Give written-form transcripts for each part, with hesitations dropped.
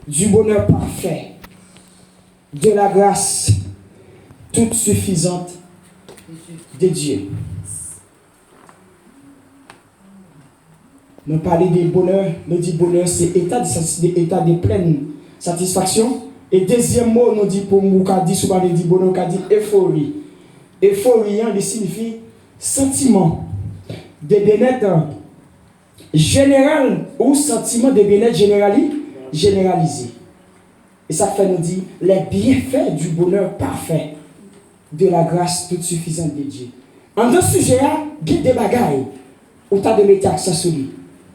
du bonheur parfait, de la grâce toute suffisante de Dieu. Nous parlons de bonheur, nous dit bonheur, c'est état de pleine satisfaction. Et deuxième mot, nous dit pour nous, dit souvent, nous dit bonheur, nous dit euphorie. Euphorie, il signifie sentiment de bien-être général ou sentiment de bien-être généralisé. Et ça fait nous dire les bienfaits du bonheur parfait, de la grâce toute suffisante de Dieu. En deux sujets, il y a des bagailles où tu as de mettre accent sur lui.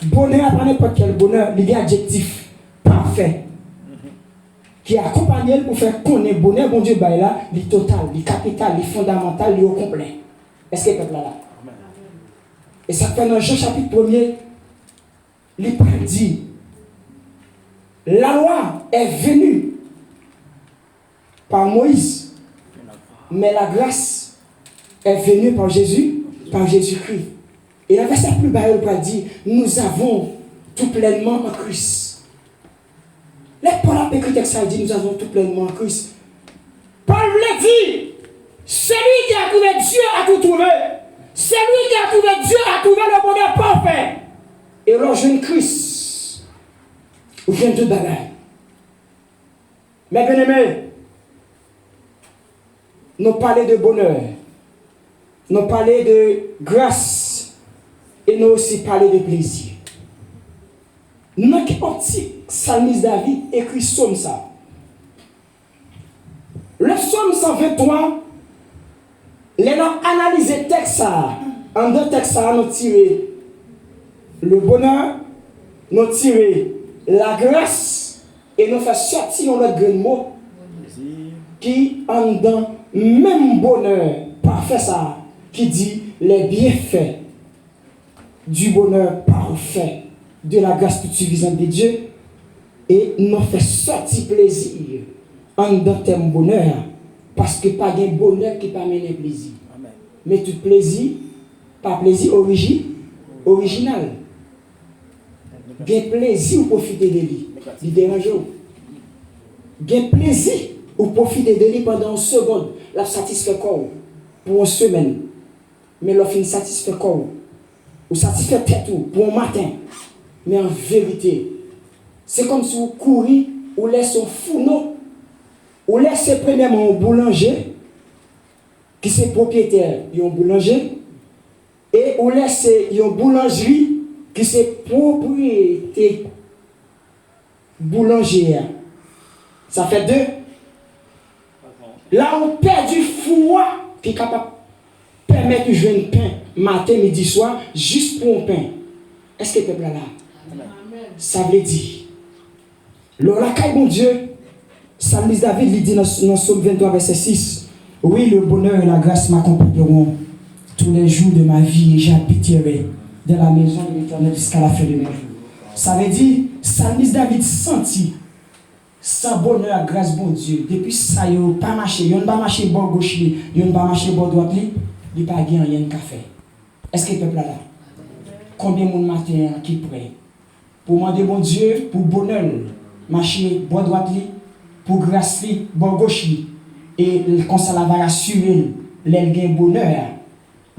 Bonheur, pas n'importe quel bonheur, il y a adjectif parfait qui accompagne pour faire connaître bonheur, bon Dieu, bah là, le total, le capital, le fondamental, le complet. Est-ce que peuple là? Et ça fait dans Jean chapitre 1er, il dit la loi est venue par Moïse, mais la grâce est venue par Jésus-Christ. Et le verset plus bas, il dit nous avons tout pleinement en Christ. Les Paul a écrit texte, il dit nous avons tout pleinement en Christ. Paul le dit celui qui a trouvé Dieu a tout trouvé. Celui qui a trouvé Dieu a trouvé le bonheur parfait. Et alors, je ne Christ. Ou je viens de bagaille. Mais bien aimés, nous parlons de bonheur. Nous parlons de grâce. Et nous aussi parlons de plaisir. Dans quel petit psalmiste David écrit psaume ça? Le psaume 123, les gens analysent le texte ça. En deux textes ça, nous tirons le bonheur, nous tirons la grâce et nous faisons sortir notre grand mot qui en dans même bonheur parfait ça, qui dit les bienfaits du bonheur parfait de la grâce toute suffisante de Dieu et nous fait sortir plaisir en dans thème bonheur parce que pas de bonheur qui pas mener plaisir. Amen. Mais tout plaisir, pas plaisir original. Gain plaisir ou profiter de lui. Il dérange. Gain plaisir ou profiter de lui pendant une seconde. La satisfait corps pour une semaine. Mais l'offre ne satisfait corps. Ou satisfait tête pour un matin. Mais en vérité, c'est comme si vous courez ou laissez un fourneau. Ou laissez premièrement un boulanger qui est propriétaire d'un boulanger. Et ou laissez une boulangerie qui c'est propriété boulangère. Ça fait deux. Là, on perd du foie qui est capable de permettre de jouer un pain matin, midi, soir, juste pour un pain. Est-ce que le peuple là? Amen. Ça veut dire, la caille, mon Dieu, Psalmiste David lui dit dans Psaume 23, verset 6, oui, le bonheur et la grâce m'accompagneront tous les jours de ma vie et j'habiterai dans la maison de l'Éternel jusqu'à la fin de mes jours. Ça veut dire, Psalmiste David sentit sans bonheur, grâce, bon Dieu. Depuis ça, il n'a pas marché. Il n'a pas marché bord gauche, il n'a pas marché bord droite, il n'a pas gagné rien de café. Est-ce que le peuple là? Combien de monde matin qui prêt pour demander bon Dieu, pour bonheur, marcher bord droite, pour grâce, bord gauche, et comme ça, la va assurer, l'elgin bonheur,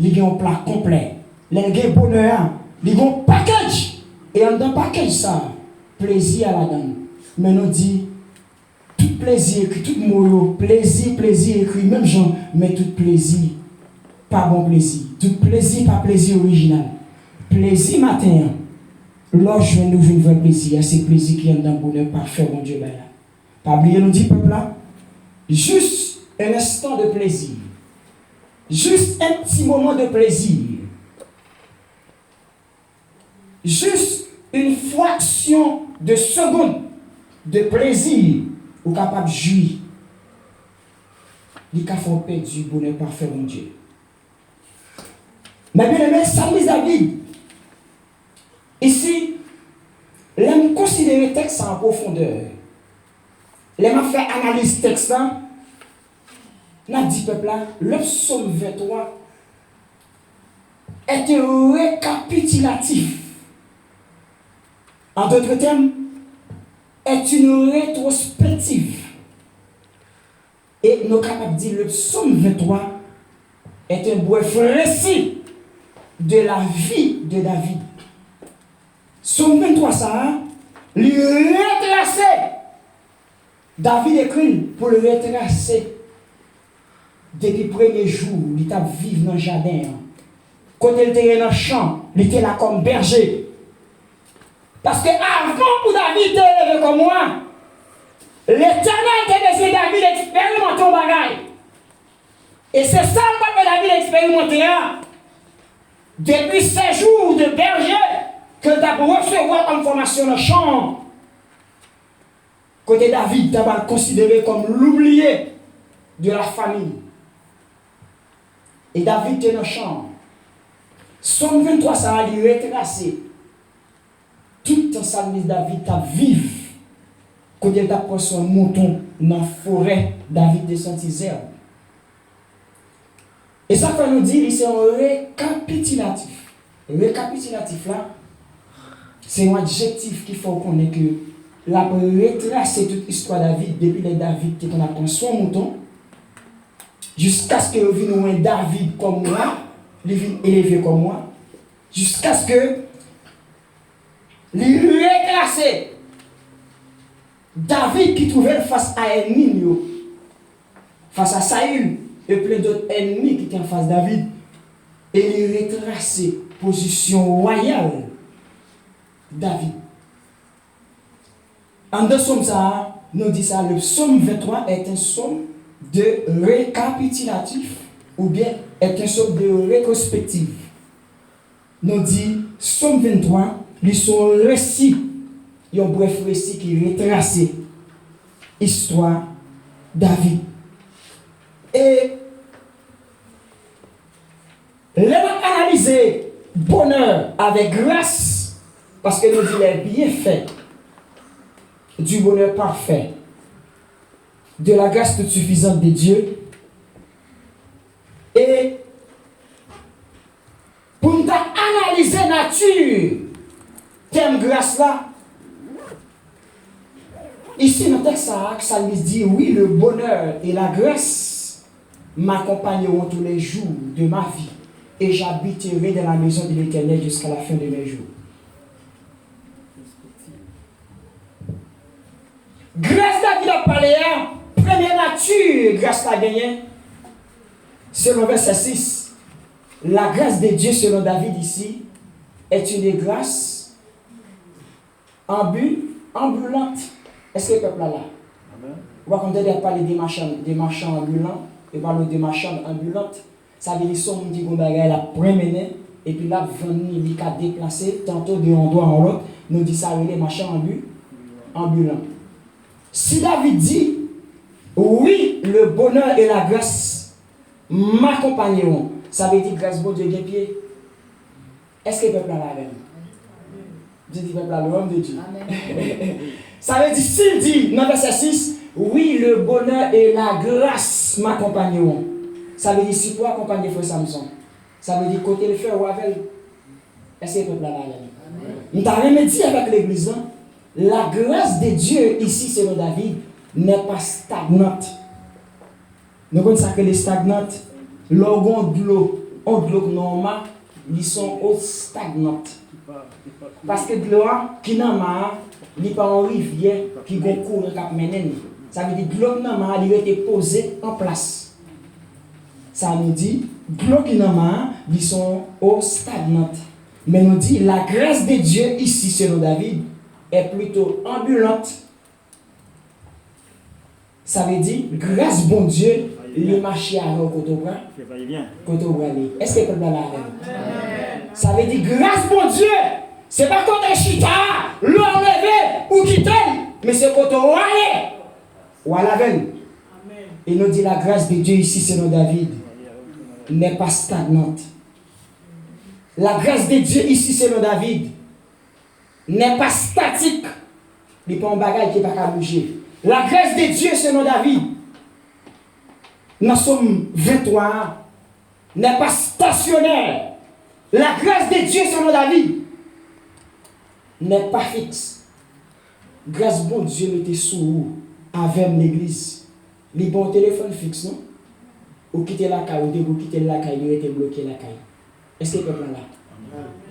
il a un plat complet. L'elgin bonheur, il a un package. Et en dans package ça, plaisir à la donne. Mais nous dit, tout plaisir écrit, tout mot, plaisir écrit, même gens, mais tout plaisir, pas bon plaisir. Tout plaisir, pas plaisir original. Plaisir matin, lorsque nous jouons vrai plaisir, c'est plaisir qui est dans le bonheur parfait, mon Dieu. Pas oublier, nous dit, peuple là, juste un instant de plaisir. Juste un petit moment de plaisir. Juste une fraction de seconde de plaisir ou capable de jouir. Les cas font perdre du bonheur parfait, mon Dieu. Mais bien aimé, Psalmiste David, ici, l'aime considérer le texte en profondeur. L'aime faire analyse texte là. N'a dit peuple là, le psaume 23 est un récapitulatif. En d'autres termes, est est une rétrospective. Et nous sommes capables de dire le psaume 23 est un bref récit de la vie de David. Psaume 23, ça, lui retracer. David écrit pour le retracer. Depuis le premier jour, il était vivre dans le jardin. Quand il était dans le champ, il était là comme berger. Parce que avant pour David était élevé comme moi, l'Éternel était laissé David expérimenter un bagage. Et c'est ça que David expérimenté. Depuis 7 jours de berger, que tu as recevoir comme formation dans le champ. Côté David, tu as considéré comme l'oublié de la famille. Et David était dans le champ. Psaume 23, ça a lui retracé. Tout en salmis David t'a vivre. Quand il t'a pris son mouton dans la forêt, David descend ses herbes. Et ça fait nous dire, c'est un récapitulatif. Le récapitulatif là, c'est un adjectif qu'il faut connaître que la retracer toute l'histoire de David, depuis les David qui a pris son mouton, jusqu'à ce que vienne un David comme moi, il vienne élevé comme moi, jusqu'à ce que il retracer David qui trouvait face à ennemi, face à Saül et plein d'autres ennemis qui étaient en face de David, et il retracer position royale David. En deux psaumes, ça, nous dit ça, le psaume 23 est un psaume de récapitulatif ou bien est un psaume de rétrospective. Nous dit psaume 23, lui son récit, un bref récit qui retrace l'histoire David. Et les analyser bonheur avec grâce, parce que nous dit les bienfaits du bonheur parfait, de la grâce toute suffisante de Dieu. Et pour nous analyser la nature, thème grâce là, ici dans le texte, ça nous dit oui, le bonheur et la grâce m'accompagneront tous les jours de ma vie et j'habiterai dans la maison de l'Éternel jusqu'à la fin de mes jours. Grâce David a parlé, première nature, grâce a gagné. Selon verset 6, la grâce de Dieu selon David ici est une grâce ambulante. Est-ce que le peuple est là? On va parler des marchands ambulants et parler des marchands ambulantes. Ça veut dire que son petit gondagaï la promené et puis là, venir il a déplacé tantôt de un endroit en l'autre. Nous dit ça, les marchands ambulants. Si David dit, oui, le bonheur et la grâce m'accompagneront, ça veut dire grâce bon Dieu des pieds. Est-ce que le peuple a la même? Je dis peuple a l'homme de Dieu. Ça veut dire, s'il dit, dans verset 6, oui, le bonheur et la grâce m'accompagneront. Ça veut dire, si toi accompagner frère Samson, ça veut dire côté le frère ou avec. Est-ce que le peuple a la même? Nous avons dit avec l'église, la grâce de Dieu ici, selon David, n'est pas stagnante. Nous connaissons que les stagnantes, l'orgon de l'eau normale, ils sont stagnantes. Parce que de l'eau qui n'a pas, il n'est pas en rivière qui concourt à mener. Ça veut dire que l'eau n'a pas, il a été posée en place. Ça nous dit, l'eau qui n'a pas, ils sont stagnantes. Mais nous dit, la grâce de Dieu ici, selon David, est plutôt ambulante. Ça veut dire, grâce bon Dieu, le marché à Côte-au-Bras. Est-ce que vous avez la Ça veut dire, grâce bon Dieu, c'est pas contre chita, l'enlever ou quitter, mais c'est contre aller ou à la veille. Et nous dit, la grâce de Dieu ici, selon David, n'est pas stagnante. La grâce de Dieu ici, selon David, n'est pas statique. Il n'y a pas un bagage qui ne peut pas bouger. La grâce de Dieu selon David, dans Somme 23, n'est pas stationnaire. La grâce de Dieu selon David n'est pas fixe. grâce bon Dieu mettez sous avec l'église. Les bons téléphone fixe, non? Ou quitter la caille, ou quitter la caille, il était bloqué la caille. Est-ce que le peuple là?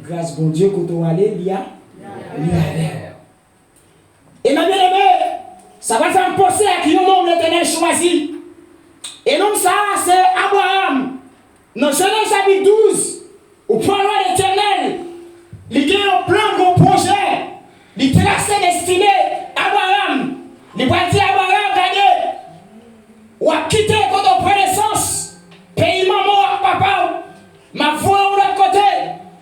Grâce bon Dieu, quand on allait, il y a. Et ma bien-aimée, ça va faire penser à qui nom l'Éternel choisi. Et non, ça, c'est Abraham. Dans Genèse chapitre 12, au point de l'Éternel, il y a un plan, un projet, il trace destiné Abraham. Il va dire Abraham, regardez, ou à quitter quand on prend naissance, pays maman, papa, ma voix de l'autre côté,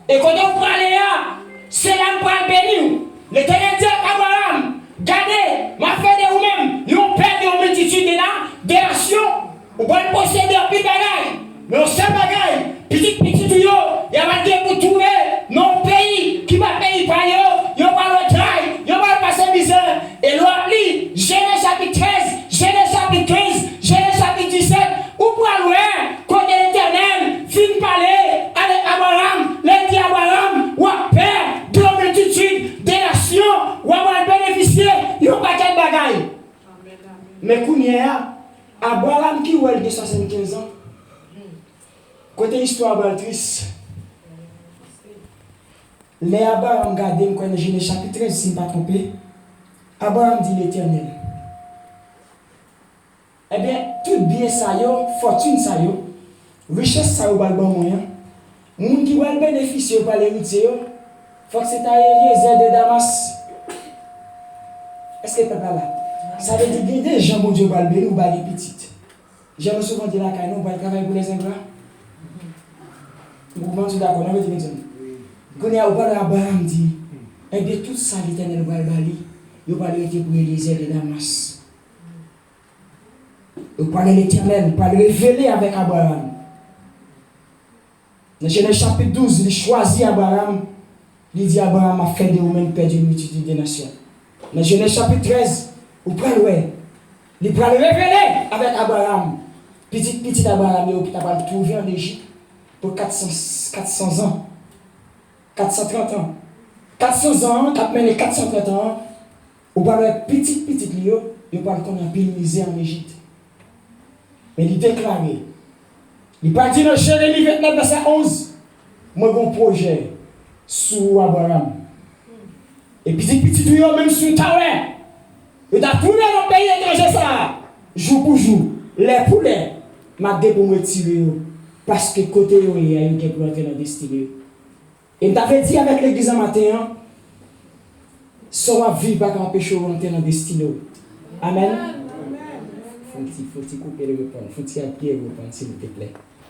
et quand on prend Léa, c'est là pour bénir. L'Éternel dit à Abraham, regardez, ma fête de vous-même, nous perdons une multitude de nations, vous pouvez posséder un petit bagaille, mais on sait bagaille, petit tuyau, il y a un pour trouver nos pays qui va payer par eux, ils vont le travail, ils vont passer misère. Et l'on lit Genèse chapitre 13, Genèse chapitre 15, Genèse chapitre 17, où pour aller, quand l'Éternel finit parler avec Abraham, il dit Abraham, ou à père de la multitude des nations, ou à bénéficier, ils n'ont pas quel bagaille. Mais Kounia, Abraham qui a 275 ans, côté histoire triste, les Abraham regardez, quand Genèse chapitre 13, si je ne me trompe, Abraham dit l'Éternel. Eh bien, tout bien ça, fortune ça, richesse ça, va le bon moyen. Moun qui va bénéficier par l'héritier, il faut que c'est un Eliezer de Damas. Est-ce que tu pas là? Ça veut dire que des gens, mon Dieu, va le bénir ou va les petites. J'aime souvent dire la caille, on va travailler pour les ingrats. Vous êtes d'accord, on va dire quand il y a Abraham dit, eh bien tout ça, l'Éternel va le balayer. Il va le pour Eliezer de Damas. Il va l'Éternel, il va le révéler avec Abraham. Dans Genèse chapitre 12, il choisit Abraham. Il dit Abraham a fait de vous-même perdre une multitude de nations. Dans Genèse chapitre 13, il va le révéler avec Abraham. Petit Abraham, il va le trouver en Égypte pour 400 ans. 430 ans. 400 ans, 430 ans, on va le petit lieu, il va le connaître pile misère en Égypte. Mais il déclaré, il va dire dans Jérémie 29, verset 11, moi j'ai un projet sur Abraham. Et petit lieu, même sur Taoué, il a trouvé dans le pays étranger ça, jour pour jour, les poulets, m'a dit pour me retirer, parce que côté il y a une guerre pour entrer dans la destinée. Et il t'avait dit avec l'église en matin, ça va vivre pas qu'un péché rentrer dans la destinée. Amen. Faut-il couper le repas, faut-il appuyer le repas, s'il te plaît.